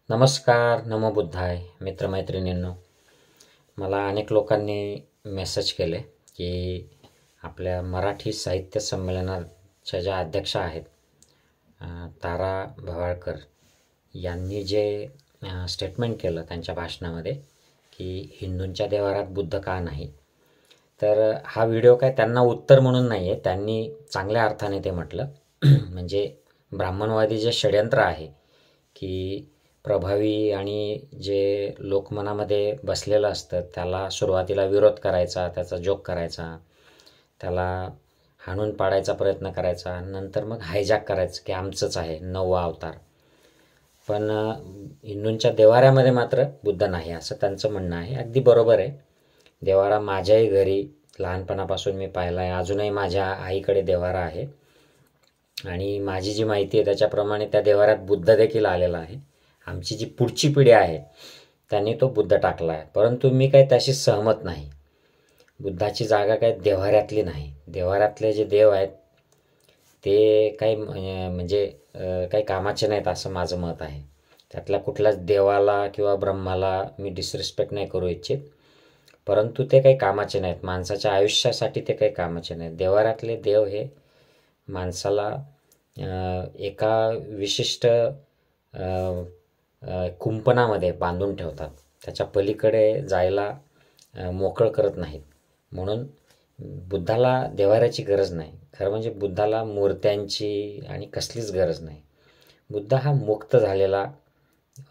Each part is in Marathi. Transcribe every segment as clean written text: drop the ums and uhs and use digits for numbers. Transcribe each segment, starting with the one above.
नमस्कार, नमो बुद्धाय मित्रमैत्रिणींनो. मला अनेक लोकांनी मेसेज केले की आपल्या मराठी साहित्य संमेलनाच्या ज्या अध्यक्षा आहेत तारा भवाळकर यांनी जे स्टेटमेंट केलं त्यांच्या भाषणामध्ये की हिंदूंच्या देवारात बुद्ध का नाही. तर हा व्हिडिओ काय त्यांना उत्तर म्हणून नाही आहे, त्यांनी चांगल्या अर्थाने ते म्हटलं. म्हणजे ब्राह्मणवादी जे षड्यंत्र आहे की प्रभावी आणि जे लोकमनामध्ये बसलेलं असतं त्याला सुरुवातीला विरोध करायचा, त्याचा जोक करायचा, त्याला हाणून पाडायचा प्रयत्न करायचा, नंतर मग हायजॅक करायचं की आमचंच आहे 9वा अवतार. पण हिंदूंच्या देवाऱ्यामध्ये मात्र बुद्ध नाही असं त्यांचं म्हणणं आहे. अगदी बरोबर आहे. देवारा माझ्याही घरी लहानपणापासून मी पाहिला आहे. अजूनही माझ्या आईकडे देवारा आहे आणि माझी जी माहिती आहे त्याच्याप्रमाणे त्या देवाऱ्यात बुद्ध देखील आलेला आहे. आमची जी पुढची पिढी आहे त्यांनी तो बुद्ध टाकला आहे, परंतु मी काही त्याशी सहमत नाही. बुद्धाची जागा काही देव्हाऱ्यातली नाही. देव्हाऱ्यातले जे देव आहेत ते काही म्हणजे काही कामाचे नाहीत असं माझं मत आहे. त्यातल्या कुठल्याच देवाला किंवा ब्रह्माला मी डिसरिस्पेक्ट नाही करू इच्छित, परंतु ते काही कामाचे नाहीत. माणसाच्या आयुष्यासाठी ते काही कामाचे नाहीत. देव्हाऱ्यातले देव हे माणसाला एका विशिष्ट कुंपणामध्ये बांधून ठेवतात, त्याच्या पलीकडे जायला मोकळं करत नाहीत. म्हणून बुद्धाला देवाऱ्याची गरज नाही. खरं म्हणजे बुद्धाला मूर्त्यांची आणि कसलीच गरज नाही. बुद्ध हा मुक्त झालेला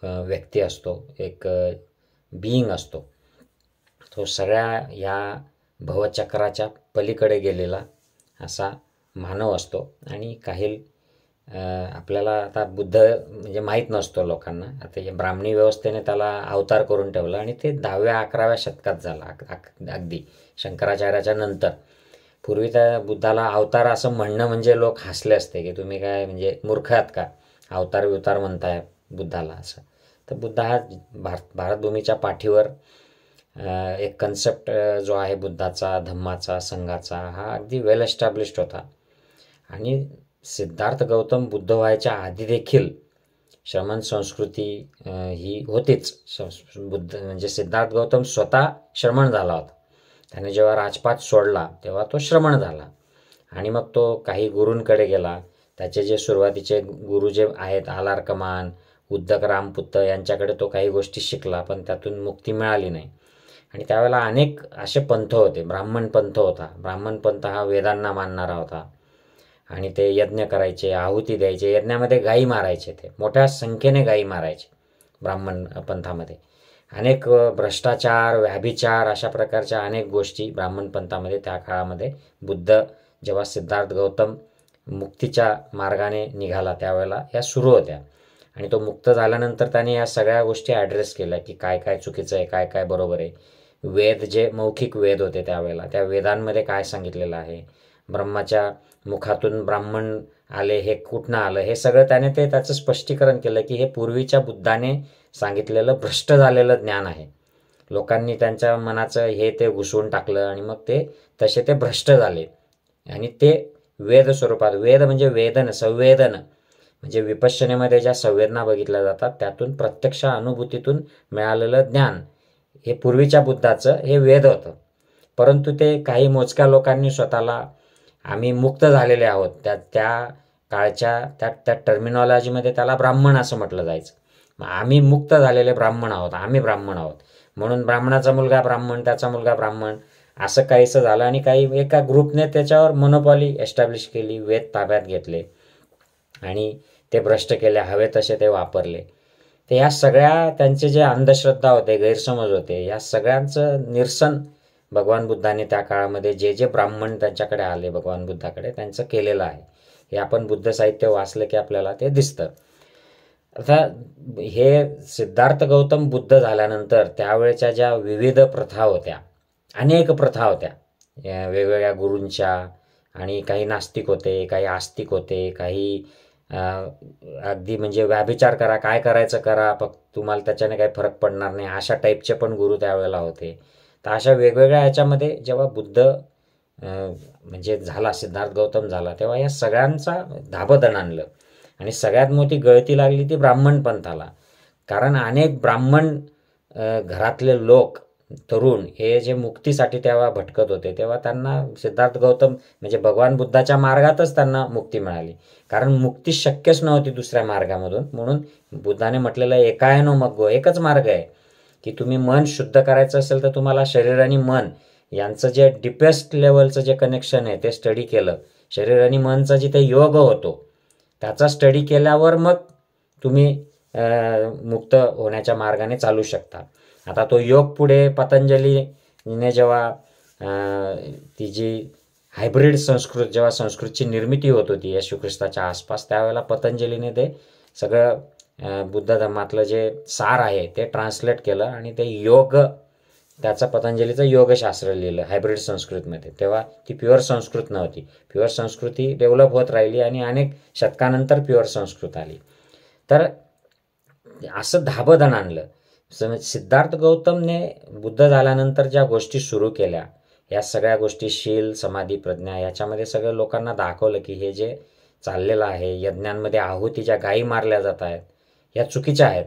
व्यक्ती असतो, एक बिईंग असतो. तो सगळ्या या भवचक्राच्या पलीकडे गेलेला असा मानव असतो. आणि काही आपल्याला आता बुद्ध म्हणजे माहीत नसतो लोकांना. आता या ब्राह्मणी व्यवस्थेने त्याला अवतार करून ठेवलं आणि ते 10व्या-11व्या शतकात झाला, अगदी शंकराचार्याच्या नंतर. पूर्वी त्या बुद्धाला अवतार असं म्हणणं म्हणजे लोक हसले असते की तुम्ही काय म्हणजे मूर्ख आहात का, अवतार विवतार म्हणताय बुद्धाला असं. तर बुद्ध हा भारतभूमीच्या पाठीवर एक कन्सेप्ट जो आहे बुद्धाचा, धम्माचा, संघाचा, हा अगदी वेल एस्टॅब्लिश्ड होता. आणि सिद्धार्थ गौतम बुद्ध व्हायच्या आधी देखील श्रमण संस्कृती ही होतीच. बुद्ध म्हणजे सिद्धार्थ गौतम स्वतः श्रमण झाला होता. त्याने जेव्हा राजपाट सोडला तेव्हा तो श्रमण झाला आणि मग तो काही गुरूंकडे गेला. त्याचे जे सुरुवातीचे गुरु जे आहेत आलारकमान, उद्दक रामपुत्त यांच्याकडे तो काही गोष्टी शिकला, पण त्यातून मुक्ती मिळाली नाही. आणि त्यावेळेला अनेक असे पंथ होते. ब्राह्मण पंथ होता. ब्राह्मण पंथ हा वेदांना मानणारा होता आणि ते यज्ञ करायचे, आहुती द्यायचे. यज्ञामध्ये गायी मारायचे, ते मोठ्या संख्येने गायी मारायचे ब्राह्मण पंथामध्ये. अनेक भ्रष्टाचार, व्याभिचार अशा प्रकारच्या अनेक गोष्टी ब्राह्मण पंथामध्ये त्या काळामध्ये बुद्ध जेव्हा सिद्धार्थ गौतम मुक्तीच्या मार्गाने निघाला त्यावेळेला या सुरू होत्या. आणि तो मुक्त झाल्यानंतर त्याने या सगळ्या गोष्टी ॲड्रेस केल्या की काय काय चुकीचं आहे, काय काय बरोबर आहे. वेद जे मौखिक वेद होते त्यावेळेला, त्या वेदांमध्ये काय सांगितलेलं आहे, ब्रह्माच्या मुखातून ब्राह्मण आले हे कुठनं आलं, हे सगळं त्याने त्याचं स्पष्टीकरण केलं की हे पूर्वीच्या बुद्धाने सांगितलेलं भ्रष्ट झालेलं ज्ञान आहे. लोकांनी त्यांच्या मनाचं हे ते घुसवून टाकलं आणि मग ते तसे ते भ्रष्ट झाले. आणि ते वेद स्वरूपात, वेद म्हणजे वेदन, संवेदन म्हणजे विपश्यनेमध्ये ज्या संवेदना बघितल्या जातात त्यातून प्रत्यक्ष अनुभूतीतून मिळालेलं ज्ञान हे पूर्वीच्या बुद्धाचं हे वेद होतं. परंतु ते काही मोजक्या लोकांनी स्वतःला आम्ही मुक्त झालेले आहोत त्या काळच्या त्या टर्मिनॉलॉजीमध्ये त्याला ब्राह्मण असं म्हटलं जायचं. मग आम्ही मुक्त झालेले ब्राह्मण आहोत, आम्ही ब्राह्मण आहोत, म्हणून ब्राह्मणाचा मुलगा ब्राह्मण, त्याचा मुलगा ब्राह्मण असं काहीसं झालं. आणि काही एका ग्रुपने त्याच्यावर मोनोपॉली एस्टॅब्लिश केली, वेद ताब्यात घेतले आणि ते भ्रष्ट केले, हवे तसे ते वापरले. तर या सगळ्या त्यांचे जे अंधश्रद्धा होते, गैरसमज होते, या सगळ्यांचं निरसन भगवान बुद्धाने त्या काळामध्ये जे जे ब्राह्मण त्यांच्याकडे आले भगवान बुद्धाकडे त्यांचं केलेलं आहे. हे आपण बुद्ध साहित्य वाचलं की आपल्याला ते दिसतं. आता हे सिद्धार्थ गौतम बुद्ध झाल्यानंतर त्यावेळेच्या ज्या विविध प्रथा होत्या, अनेक प्रथा होत्या वेगवेगळ्या गुरूंच्या. आणि काही नास्तिक होते, काही आस्तिक होते, काही अगदी म्हणजे व्याभिचार करा, काय करायचं करा, फक्त तुम्हाला त्याच्याने काही फरक पडणार नाही अशा टाईपचे पण गुरु त्यावेळेला होते. तर अशा वेगवेगळ्या ह्याच्यामध्ये जेव्हा बुद्ध म्हणजे झाला, सिद्धार्थ गौतम झाला, तेव्हा या सगळ्यांचा धाबदण आणलं आणि सगळ्यात मोठी गळती लागली ती ब्राह्मण पंथाला. कारण अनेक ब्राह्मण घरातले लोक तरुण हे जे मुक्तीसाठी तेव्हा भटकत होते, तेव्हा त्यांना सिद्धार्थ गौतम म्हणजे भगवान बुद्धाच्या मार्गातच त्यांना मुक्ती मिळाली. कारण मुक्ती शक्यच नव्हती दुसऱ्या मार्गामधून. म्हणून बुद्धाने म्हटलेलं एकायनो मग्गो, एकच मार्ग आहे की तुम्ही मन शुद्ध करायचं असेल तर तुम्हाला शरीर आणि मन यांचं जे डिपेस्ट लेवलचं जे कनेक्शन आहे ते स्टडी केलं. शरीर आणि मनचा जिथे योग होतो त्याचा स्टडी केल्यावर मग तुम्ही मुक्त होण्याच्या मार्गाने चालू शकता. आता तो योग पुढे पतंजलीने जेव्हा ती जी हायब्रिड संस्कृत, जेव्हा संस्कृतची निर्मिती होत होती येशू ख्रिस्ताच्या आसपास, त्यावेळेला पतंजलीने ते सगळं बुद्ध धर्मातलं जे सार आहे ते ट्रान्सलेट केलं आणि ते योग, त्याचं पतंजलीचं योगशास्त्र लिहिलं हायब्रिड संस्कृतमध्ये. तेव्हा ती प्युअर संस्कृत नव्हती. प्युअर संस्कृती डेव्हलप होत राहिली आणि अनेक शतकानंतर प्युअर संस्कृत आली. तर असं धाबदन आणलं. सिद्धार्थ गौतमने बुद्ध झाल्यानंतर ज्या गोष्टी सुरू केल्या, या सगळ्या गोष्टी शील, समाधी, प्रज्ञा, याच्यामध्ये सगळं लोकांना दाखवलं की हे जे चाललेलं आहे, यज्ञांमध्ये आहुती ज्या गायी मारल्या जात आहेत या चुकीच्या आहेत.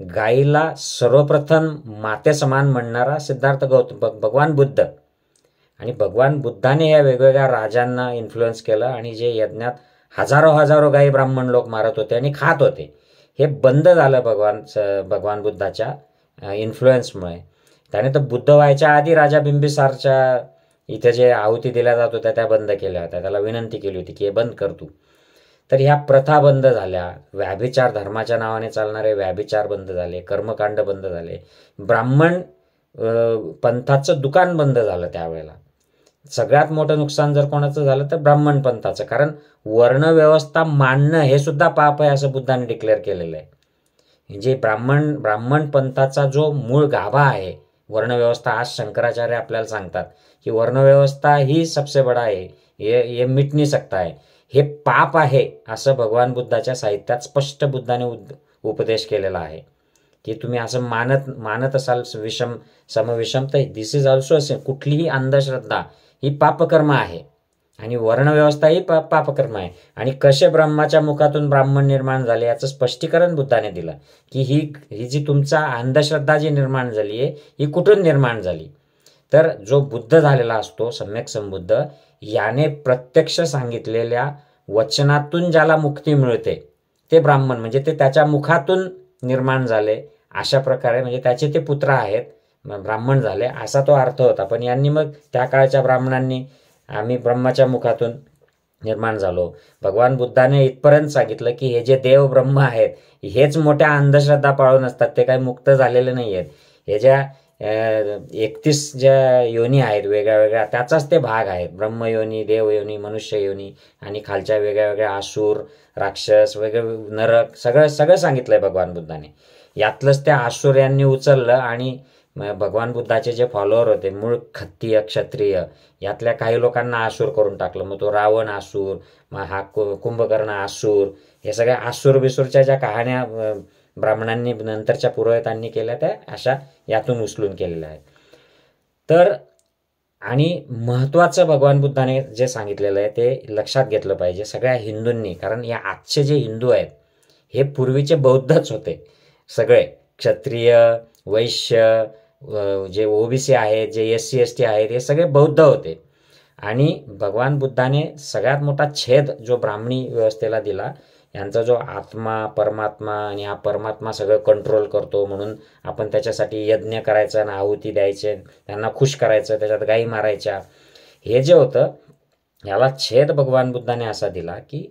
गायीला सर्वप्रथम माते समान म्हणणारा सिद्धार्थ गौतम भगवान बुद्ध, आणि भगवान बुद्धाने या वेगवेगळ्या राजांना इन्फ्लुएन्स केलं आणि जे यज्ञात हजारो गायी ब्राह्मण लोक मारत होते आणि खात होते, हे बंद झालं भगवान बुद्धाच्या इन्फ्लुएन्समुळे. त्याने तर बुद्ध व्हायच्या आधी राजा बिंबिसारच्या इथे जे आहुती दिल्या जात होत्या त्या बंद केल्या होत्या. त्याला विनंती केली होती की हे बंद कर तू. तर ह्या प्रथा बंद झाल्या. व्याभिचार, धर्माच्या नावाने चालणारे व्याभिचार बंद झाले. कर्मकांड बंद झाले. ब्राह्मण पंथाचं दुकान बंद झालं त्यावेळेला. सगळ्यात मोठं नुकसान जर कोणाचं झालं तर ब्राह्मण पंथाचं. कारण वर्णव्यवस्था मानणं हे सुद्धा पाप आहे असं बुद्धाने डिक्लेअर केलेलं आहे. म्हणजे ब्राह्मण पंथाचा जो मूळ गाभा आहे वर्णव्यवस्था, आज शंकराचार्य आपल्याला सांगतात की वर्णव्यवस्था ही सबसे बडा आहे, ये मिट नहीं सकता है, हे पाप आहे असं भगवान बुद्धाच्या साहित्यात स्पष्ट बुद्धाने उपदेश केलेला आहे. की तुम्ही असं मानत असाल समविषम, तर दिस इज ऑल्सो असे. कुठलीही अंधश्रद्धा ही पापकर्म आहे आणि वर्णव्यवस्था ही पापकर्म आहे. आणि कसे ब्रह्माच्या मुखातून ब्राह्मण निर्माण झाले याचं स्पष्टीकरण बुद्धाने दिलं की ही जी तुमचा अंधश्रद्धा जी निर्माण झाली आहे ही कुठून निर्माण झाली. तर जो बुद्ध झालेला असतो सम्यक संबुद्ध, याने प्रत्यक्ष सांगितलेल्या वचनातून ज्याला मुक्ती मिळते ते ब्राह्मण, म्हणजे ते त्याच्या मुखातून निर्माण झाले अशा प्रकारे, म्हणजे त्याचे ते पुत्र आहेत, ब्राह्मण झाले असा तो अर्थ होता. पण यांनी मग त्या काळच्या ब्राह्मणांनी आम्ही ब्रह्माच्या मुखातून निर्माण झालो. भगवान बुद्धाने इथपर्यंत सांगितलं की हे जे देव ब्रह्म आहेत हेच मोठ्या अंधश्रद्धा पाळून असतात, ते काही मुक्त झालेले नाही आहेत. हे ज्या 31 ज्या योनी आहेत वेगळ्या वेगळ्या त्याचाच ते भाग आहेत. ब्रह्मयोनी, देवयोनी, मनुष्य योनी आणि खालच्या वेगळ्या वेगळ्या आसूर, राक्षस, वेगळे नरक, सगळं सांगितलंय भगवान बुद्धाने. यातलंच त्या आसूर यांनी उचललं आणि भगवान बुद्धाचे जे फॉलोअर होते मूळ क्षत्रिय क्षत्रिय, यातल्या काही लोकांना आसूर करून टाकलं. मग तो रावण आसूर, मग हा कुंभकर्ण आसूर, हे सगळ्या आसूर बिसूरच्या ज्या कहाण्या ब्राह्मणांनी नंतरच्या पुरोहितांनी केल्या त्या अशा यातून उचलून केलेल्या आहेत. तर आणि महत्त्वाचं भगवान बुद्धाने जे सांगितलेलं आहे ते लक्षात घेतलं पाहिजे सगळ्या हिंदूंनी. कारण या आजचे जे हिंदू आहेत हे पूर्वीचे बौद्धच होते सगळे. क्षत्रिय, वैश्य, जे ओबीसी आहेत, जे SC ST आहेत, हे सगळे बौद्ध होते. आणि भगवान बुद्धाने सगळ्यात मोठा छेद जो ब्राह्मणी व्यवस्थेला दिला, यांचा जो आत्मा परमात्मा, आणि हा परमात्मा सगळं कंट्रोल करतो म्हणून आपण त्याच्यासाठी यज्ञ करायचा आणि आहुती द्यायचे, त्यांना खुश करायचं, त्याच्यात गायी मारायच्या, हे जे होतं याला छेद भगवान बुद्धाने असा दिला की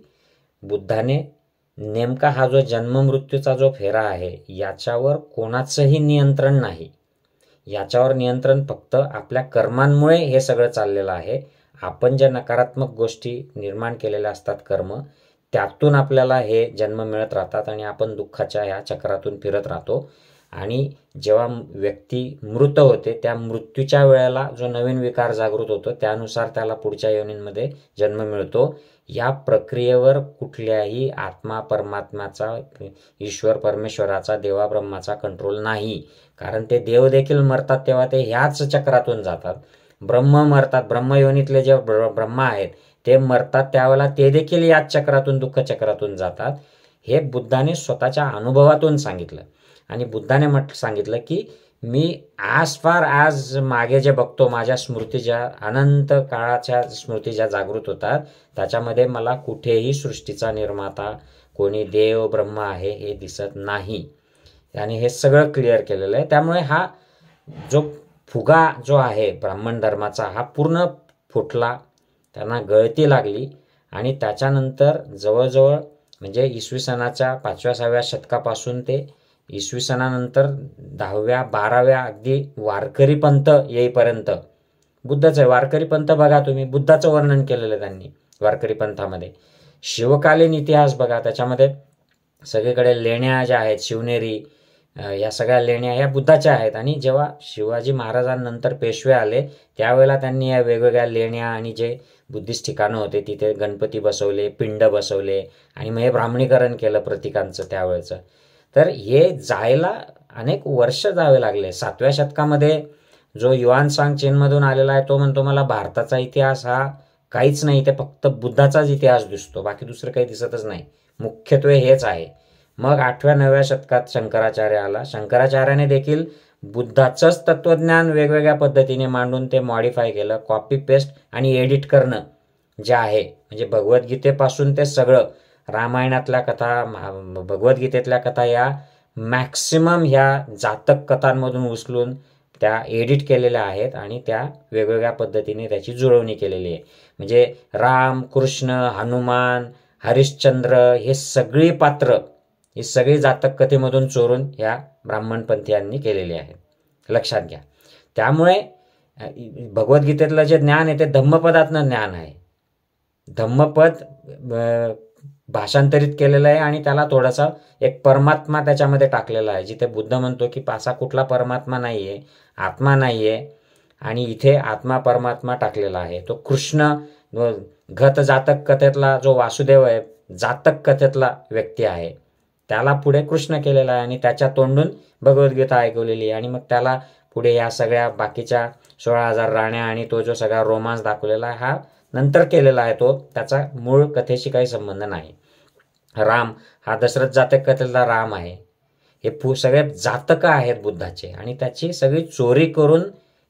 बुद्धाने नेमका हा जो जन्ममृत्यूचा जो फेरा आहे याच्यावर कोणाचंही नियंत्रण नाही. याच्यावर नियंत्रण फक्त आपल्या कर्मांमुळे हे सगळं चाललेलं आहे. आपण ज्या नकारात्मक गोष्टी निर्माण केलेल्या असतात कर्म, त्यातून आपल्याला हे जन्म मिळत राहतात आणि आपण दुःखाच्या ह्या चक्रातून फिरत राहतो. आणि जेव्हा व्यक्ती मृत होते त्या मृत्यूच्या वेळेला जो नवीन विकार जागृत होतो त्यानुसार त्याला पुढच्या योनींमध्ये जन्म मिळतो. या प्रक्रियेवर कुठल्याही आत्मा परमात्म्याचा, ईश्वर परमेश्वराचा, देवा ब्रह्माचा कंट्रोल नाही. कारण ते देव देखील मरतात तेव्हा ते ह्याच चक्रातून जातात. ब्रह्म मरतात, ब्रह्मयोनीतले जे ब्रह्मा आहेत ते मरतात त्यावेळेला ते देखील याच चक्रातून, दुःख चक्रातून जातात. हे बुद्धाने स्वतःच्या अनुभवातून सांगितलं. आणि बुद्धाने सांगितलं की मी ॲज फार ॲज मागे जे बघतो, माझ्या स्मृती ज्या अनंत काळाच्या स्मृती ज्या जागृत होतात, त्याच्यामध्ये मला कुठेही सृष्टीचा निर्माता कोणी देव ब्रह्म आहे हे दिसत नाही. आणि हे सगळं क्लिअर केलेलं आहे. त्यामुळे हा जो फुगा जो आहे ब्राह्मण धर्माचा, हा पूर्ण फुटला, त्यांना गळती लागली. आणि त्याच्यानंतर जवळजवळ म्हणजे इसवी सनाच्या 5व्या-6व्या शतकापासून ते इसवी सनानंतर 10व्या 12व्या अगदी वारकरी पंथ येईपर्यंत बुद्धच आहे. वारकरी पंथ बघा तुम्ही, बुद्धाचं वर्णन केलेलं आहे त्यांनी वारकरी पंथामध्ये. शिवकालीन इतिहास बघा, त्याच्यामध्ये सगळीकडे लेण्या ज्या आहेत, शिवनेरी, या सगळ्या लेण्या ह्या बुद्धाच्या आहेत. आणि जेव्हा शिवाजी महाराजांनंतर पेशवे आले त्यावेळेला त्यांनी या वेगवेगळ्या लेण्या आणि जे बुद्धिस्ट ठिकाणं होते तिथे गणपती बसवले, पिंड बसवले आणि मग हे ब्राह्मणीकरण केलं प्रतिकांचं त्यावेळेचं. तर हे जायला अनेक वर्ष जावे लागले. 7व्या शतकामध्ये जो युआन सांग चीनमधून आलेला आहे तो म्हणतो मला भारताचा इतिहास हा काहीच नाही, ते फक्त बुद्धाचाच इतिहास दिसतो, बाकी दुसरं काही दिसतच नाही, मुख्यत्वे हेच आहे. मग 8व्या-9व्या शतकात शंकराचार्य आला. शंकराचार्याने देखील बुद्धाचंच तत्वज्ञान वेगवेगळ्या पद्धतीने मांडून ते मॉडिफाय केलं. कॉपी पेस्ट आणि एडिट करणं जे आहे, म्हणजे भगवद्गीतेपासून ते सगळं रामायणातल्या कथा, भगवद्गीतेतल्या कथा या मॅक्सिमम ह्या जातक कथांमधून उचलून त्या एडिट केलेल्या आहेत आणि त्या वेगवेगळ्या पद्धतीने त्याची जुळवणी केलेली आहे. म्हणजे राम, कृष्ण, हनुमान, हरिश्चंद्र हे सगळी पात्र, ही सगळी जातक कथेमधून चोरून ह्या ब्राह्मणपंथीयांनी केलेली आहेत, लक्षात घ्या. त्यामुळे भगवद्गीतेतलं जे ज्ञान आहे ते धम्मपदातनं ज्ञान आहे. धम्मपद भाषांतरित केलेलं आहे आणि त्याला थोडासा एक परमात्मा त्याच्यामध्ये टाकलेला आहे. जिथे बुद्ध म्हणतो की असा कुठला परमात्मा नाही आहे, आत्मा नाही आहे, आणि इथे आत्मा परमात्मा टाकलेला आहे. तो कृष्ण घत जातक कथेतला जो वासुदेव आहे, जातक कथेतला व्यक्ती आहे, त्याला पुढे कृष्ण केलेला आहे आणि त्याच्या तोंडून भगवद्गीता ऐकवलेली आहे. आणि मग त्याला पुढे या सगळ्या बाकीच्या 16,000 राण्या आणि तो जो सगळा रोमांस दाखवलेला आहे हा नंतर केलेला आहे, तो त्याचा मूळ कथेशी काही संबंध नाही. राम हा दशरथ जातक कथेतला राम आहे. हे सगळे जातकं आहेत बुद्धाचे आणि त्याची सगळी चोरी करून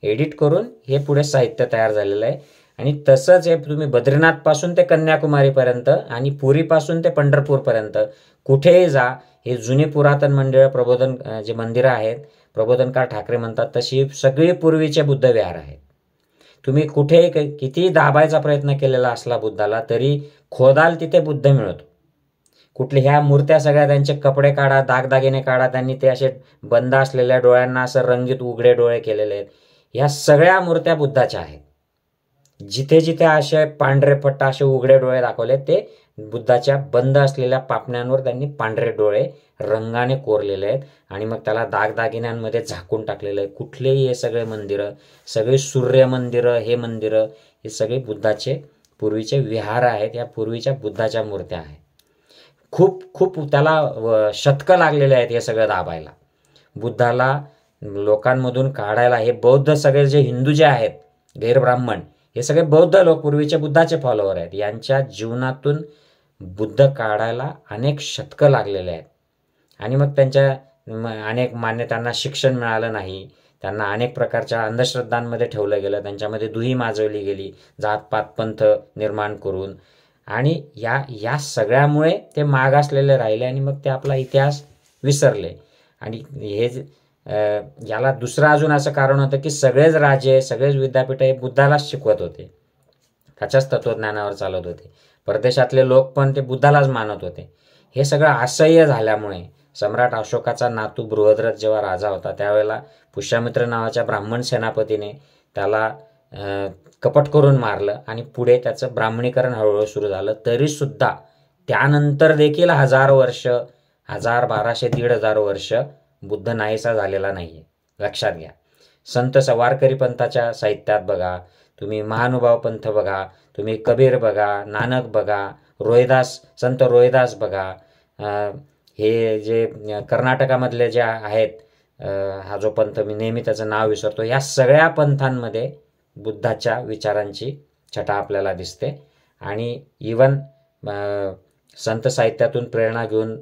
एडिट करून हे पुढे साहित्य तयार झालेलं आहे. आणि तसंच हे तुम्ही बद्रीनाथपासून ते कन्याकुमारीपर्यंत आणि पुरीपासून ते पंढरपूरपर्यंत कुठेही जा, हे जुनी पुरातन मंदिरं, प्रबोधन जे मंदिरं आहेत, प्रबोधनकार ठाकरे म्हणतात तशी सगळी पूर्वीचे बुद्ध विहार आहेत. तुम्ही कुठेही कितीही दाबायचा प्रयत्न केलेला असला बुद्धाला तरी खोदाल तिथे बुद्ध मिळतो. कुठले ह्या मूर्त्या सगळ्या त्यांचे कपडे काढा, दागदागिने काढा, त्यांनी ते असे बंद असलेल्या डोळ्यांना असं रंगीत उघडे डोळे केलेले आहेत, ह्या सगळ्या मूर्त्या बुद्धाच्या आहेत. जिथे जिथे असे पांढरे पट्टा असे उघडे डोळे दाखवले ते बुद्धाच्या बंद असलेल्या पापण्यांवर त्यांनी पांढरे डोळे रंगाने कोरलेले आहेत आणि मग त्याला दागदागिन्यांमध्ये झाकून टाकलेलं आहे. कुठलेही हे सगळे मंदिरं, सगळे सूर्य मंदिरं, हे मंदिरं, हे सगळे बुद्धाचे पूर्वीचे विहार आहेत, या पूर्वीच्या बुद्धाच्या मूर्त्या आहेत. खूप खूप त्याला शतकं लागलेले आहेत हे सगळं दाबायला, बुद्धाला लोकांमधून काढायला. हे बौद्ध सगळे जे हिंदू जे आहेत, गैरब्राह्मण, हे सगळे बौद्ध लोक पूर्वीचे बुद्धाचे फॉलोअर आहेत. यांच्या जीवनातून बुद्ध काढायला अनेक शतकं लागलेले आहेत. आणि मग त्यांच्या अनेक मान्यतांना शिक्षण मिळालं नाही, त्यांना अनेक प्रकारच्या अंधश्रद्धांमध्ये ठेवलं गेलं, त्यांच्यामध्ये दुही माजवली गेली जातपात पंथ निर्माण करून. आणि या सगळ्यामुळे ते मागासलेले राहिले आणि मग ते आपला इतिहास विसरले. आणि हे याला दुसरं अजून असं कारण होतं की सगळेच राजे, सगळेच विद्यापीठ हे बुद्धालाच शिकवत होते, त्याच्याच तत्वज्ञानावर चालत होते. परदेशातले लोक पण ते बुद्धालाच मानत होते. हे सगळं असह्य झाल्यामुळे सम्राट अशोकाचा नातू बृहद्रथ जेव्हा राजा होता त्यावेळेला पुष्यमित्र नावाच्या ब्राह्मण सेनापतीने त्याला कपट करून मारलं आणि पुढे त्याचं ब्राह्मणीकरण हळूहळू सुरू झालं. तरीसुद्धा त्यानंतर देखील 1000 वर्ष, 1000, 1200, 1500 वर्ष बुद्ध नाहीसा झालेला नाही, लक्षात घ्या. संत वारकरी पंथाच्या साहित्यात बघा तुम्ही, महानुभाव पंथ बघा तुम्ही, कबीर बघा, नानक बघा, रोहिदास, संत रोहिदास बघा, हे जे कर्नाटकामधले जे आहेत, हा जो पंथ मी नेहमी त्याचं नाव विसरतो, या सगळ्या पंथांमध्ये बुद्धाच्या विचारांची छटा आपल्याला दिसते. आणि इवन संत साहित्यातून प्रेरणा घेऊन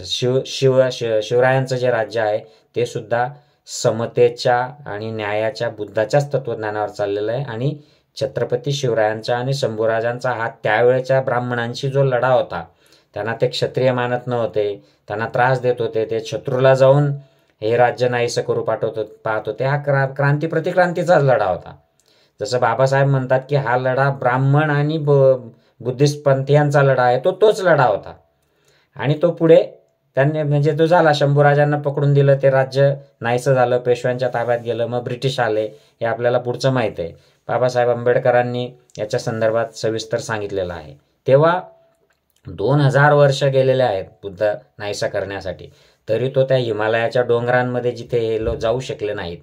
शिवरायांचं जे राज्य आहे ते सुद्धा समतेच्या आणि न्यायाच्या बुद्धाच्याच तत्वज्ञानावर चाललेलं आहे. आणि छत्रपती शिवरायांचा आणि शंभूराजांचा हा त्यावेळेच्या ब्राह्मणांशी जो लढा होता, त्यांना ते क्षत्रिय मानत नव्हते, त्यांना त्रास देत होते, ते शत्रूला जाऊन हे राज्य नाहीसं करू पाहत होते, हा क्रांती प्रतिक्रांतीचाच लढा होता. जसं बाबासाहेब म्हणतात की हा लढा ब्राह्मण आणि बुद्धिस्ट पंथीयांचा लढा आहे, तोच लढा होता. आणि तो पुढे त्यांनी म्हणजे तो झाला, शंभूराजांना पकडून दिलं, ते राज्य नाहीसं झालं, पेशव्यांच्या ताब्यात गेलं, मग ब्रिटिश आले, हे आपल्याला पुढचं माहीत आहे. बाबासाहेब आंबेडकरांनी याच्या संदर्भात सविस्तर सांगितलेलं आहे. तेव्हा 2000 वर्ष गेलेले आहेत बुद्ध नाहीसा करण्यासाठी, तरी तो त्या हिमालयाच्या डोंगरांमध्ये जिथे हे लोक जाऊ शकले नाहीत,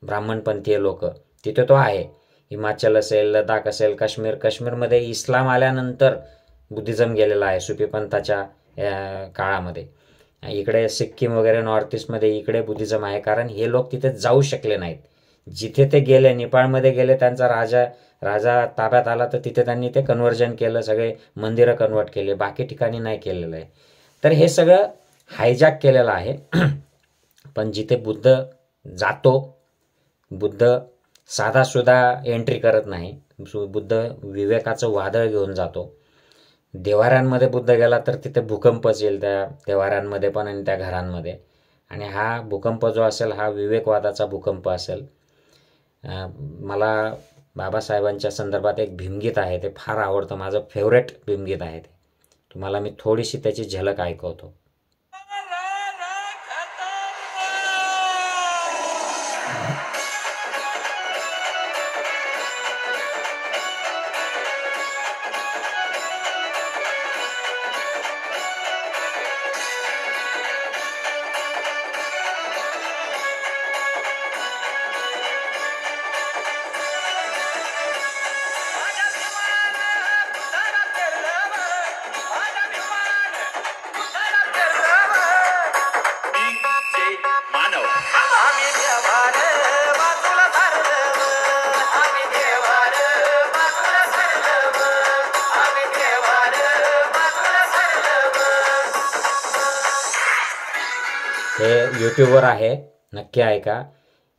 ब्राह्मणपंथीय लोक, तिथे तो आहे. हिमाचल असेल, लडाख असेल, काश्मीरमध्ये इस्लाम आल्यानंतर बुद्धिझम गेलेला आहे सुफी पंथाच्या काळामध्ये. इकडे सिक्कीम वगैरे नॉर्थ ईस्टमध्ये इकडे बुद्धिझम आहे, कारण हे लोक तिथे जाऊ शकले नाहीत. जिथे ते गेले, नेपाळमध्ये गेले, त्यांचा राजा ताब्यात आला, तर तिथे त्यांनी ते कन्व्हर्जन केलं, सगळे मंदिरं कन्वर्ट केले, बाकी ठिकाणी नाही केलेलं आहे. तर हे सगळं हायजॅक केलेलं आहे. पण जिथे बुद्ध जातो, बुद्ध साधासुद्धा एंट्री करत नाही, बुद्ध विवेकाचं वादळ घेऊन जातो. देवाऱ्यांमध्ये बुद्ध गेला तर तिथे भूकंपच येईल, त्या देवाऱ्यांमध्ये पण आणि त्या घरांमध्ये. आणि हा भूकंप जो असेल हा विवेकवादाचा भूकंप असेल. मला बाबासाहेबांच्या संदर्भात एक भीमगीत आहे, ते फार आवडतं, माझं फेवरेट भीमगीत आहे ते. तुम्हाला मी थोडीशी त्याची झलक ऐकवतो. हे यूट्यूबवर आहे, नक्की ऐका.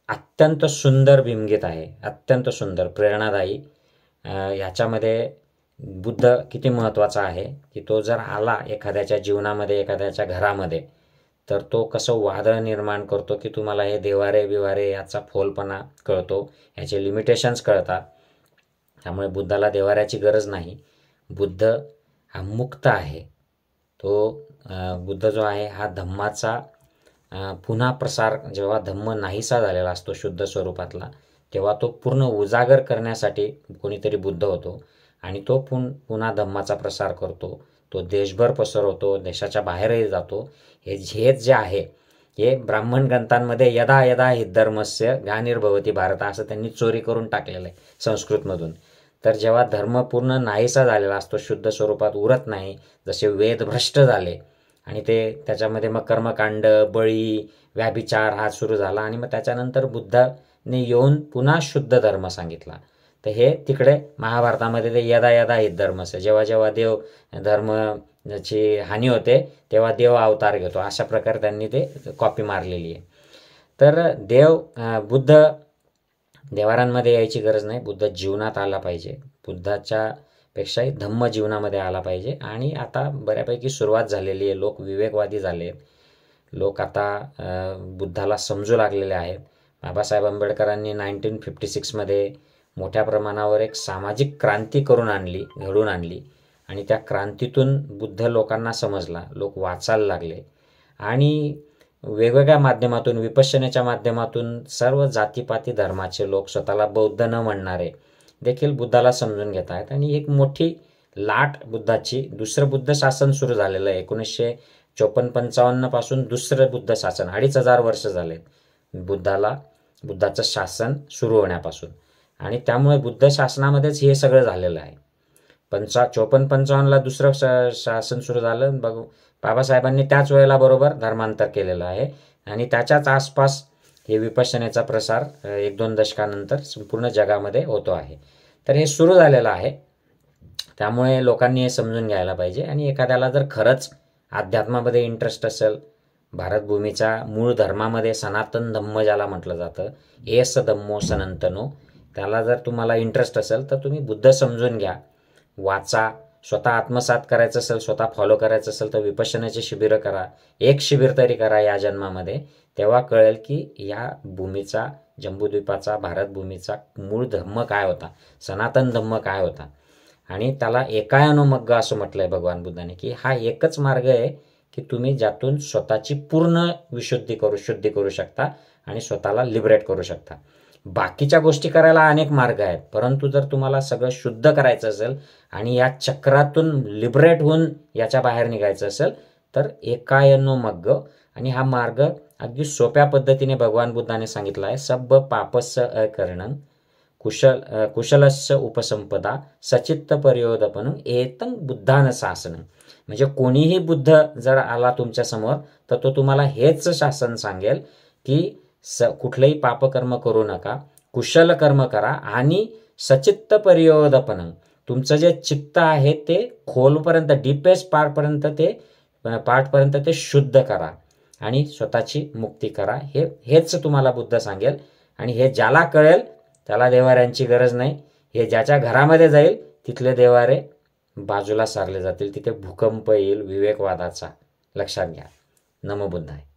अत्यंत सुंदर भीमगीत आहे, अत्यंत सुंदर, प्रेरणादायी. ह्याच्यामध्ये बुद्ध किती महत्त्वाचा आहे की तो जर आला एखाद्याच्या जीवनामध्ये, एखाद्याच्या घरामध्ये, तर तो कसं वादळ निर्माण करतो की तुम्हाला हे देवारे बिवारे याचा फोलपणा कळतो, याचे लिमिटेशन्स कळतात. त्यामुळे बुद्धाला देवाऱ्याची गरज नाही. बुद्ध हा मुक्त आहे. तो बुद्ध जो आहे हा धम्माचा पुन्हा प्रसार, जेव्हा धम्म नाहीसा झालेला असतो शुद्ध स्वरूपातला, तेव्हा तो पूर्ण उजागर करण्यासाठी कोणीतरी बुद्ध होतो आणि तो पुन्हा धम्माचा प्रसार करतो. तो देशभर पसरवतो, देशाच्या बाहेरही जातो. हेच जे आहे हे ब्राह्मण ग्रंथांमध्ये यदा यदा हि धर्मस्य ग्लानिर्भवति भारत असं त्यांनी चोरी करून टाकलेलं आहे संस्कृतमधून. तर जेव्हा धर्म पूर्ण नाहीसा झालेला असतो, शुद्ध स्वरूपात उरत नाही, जसे वेद भ्रष्ट झाले आणि त्याच्यामध्ये मग कर्मकांड, बळी, व्याभिचार हा सुरू झाला आणि मग त्याच्यानंतर बुद्धाने येऊन पुन्हा शुद्ध धर्म सांगितला. तर हे तिकडे महाभारतामध्ये ते यदा यदा हि धर्मस्य, जेव्हा जेव्हा देव धर्माची हानी होते तेव्हा देव अवतार घेतो, अशा प्रकारे त्यांनी ते कॉपी मारलेली आहे. तर बुद्ध देवारांमध्ये यायची गरज नाही, बुद्ध जीवनात आला पाहिजे, बुद्धाच्या पेक्षाही धम्म जीवनामध्ये आला पाहिजे. आणि आता बऱ्यापैकी सुरुवात झालेली आहे, लोक विवेकवादी झाले आहेत, लोक आता बुद्धाला समजू लागलेले आहेत. बाबासाहेब आंबेडकरांनी 1956मध्ये मोठ्या प्रमाणावर एक सामाजिक क्रांती घडून आणली आणि त्या क्रांतीतून बुद्ध लोकांना समजला, लोक वाचायला लागले आणि वेगवेगळ्या माध्यमातून, विपश्यनेच्या माध्यमातून सर्व जातीपाती धर्माचे लोक, स्वतःला बौद्ध न म्हणणारे देखील बुद्धाला समजून घेत आहेत. आणि एक मोठी लाट बुद्धाची, दुसरं बुद्ध शासन सुरू झालेलं आहे 1954-55 पासून. दुसरं बुद्ध शासन, 2500 वर्ष झाले बुद्धाचं शासन सुरू होण्यापासून. आणि त्यामुळे बुद्ध शासनामध्येच हे सगळं झालेलं आहे. 54-55ला दुसरं शासन सुरू झालं. बाबासाहेबांनी त्याच वेळेला बरोबर धर्मांतर केलेलं आहे आणि त्याच्याच आसपास हे विपश्यनेचा प्रसार 1-2 दशकानंतर संपूर्ण जगामध्ये होतो आहे. तर हे सुरू झालेलं आहे. त्यामुळे लोकांनी हे समजून घ्यायला पाहिजे. आणि एखाद्याला जर खरंच अध्यात्मामध्ये इंटरेस्ट असेल, भारतभूमीच्या मूळ धर्मामध्ये सनातन धम्म ज्याला म्हटलं जातं, एस धम्मो सनातनो, त्याला जर तुम्हाला इंटरेस्ट असेल तर तुम्ही बुद्ध समजून घ्या, वाचा. स्वतः आत्मसात करायचं असेल, स्वतः फॉलो करायचं असेल तर विपश्यनाचे शिबिरं करा, एक शिबिर तरी करा या जन्मामध्ये. तेव्हा कळेल की या भूमीचा, जम्बूद्वीपाचा, भारतभूमीचा मूळ धम्म काय होता, सनातन धम्म काय होता. आणि त्याला एकायनो मग्ग असं म्हटलंय भगवान बुद्धाने, की हा एकच मार्ग आहे की तुम्ही ज्यातून स्वतःची पूर्ण शुद्धी करू शकता आणि स्वतःला लिबरेट करू शकता. बाकीच्या गोष्टी करायला अनेक मार्ग आहेत, परंतु जर तुम्हाला सगळं शुद्ध करायचं असेल आणि या चक्रातून लिबरेट होऊन याच्या बाहेर निघायचं असेल तर एकायनो मग्ग. आणि हा मार्ग अगदी सोप्या पद्धतीने भगवान बुद्धाने सांगितला आहे. सब पापस्य अकरणं कुशलस्य उपसंपदा सचित्त पर्योदपनं एतं बुद्धान शासनं. म्हणजे कोणीही बुद्ध जर आला तुमच्या समोर तर तो तुम्हाला हेच शासन सांगेल की कुठलंही पापकर्म करू नका, कुशल कर्म करा आणि सचित्त पर्योदपनं, तुमचं जे चित्त आहे ते खोलपर्यंत, डीपेस्ट पार्टपर्यंत ते शुद्ध करा आणि स्वतःची मुक्ती करा. हेच तुम्हाला बुद्ध सांगेल. आणि हे ज्याला कळेल त्याला देवाऱ्यांची गरज नाही. हे ज्याच्या घरामध्ये जाईल तिथले देवारे बाजूला सारले जातील, तिथे भूकंप येईल विवेकवादाचा. लक्षात घ्या. नमो बुद्धाय.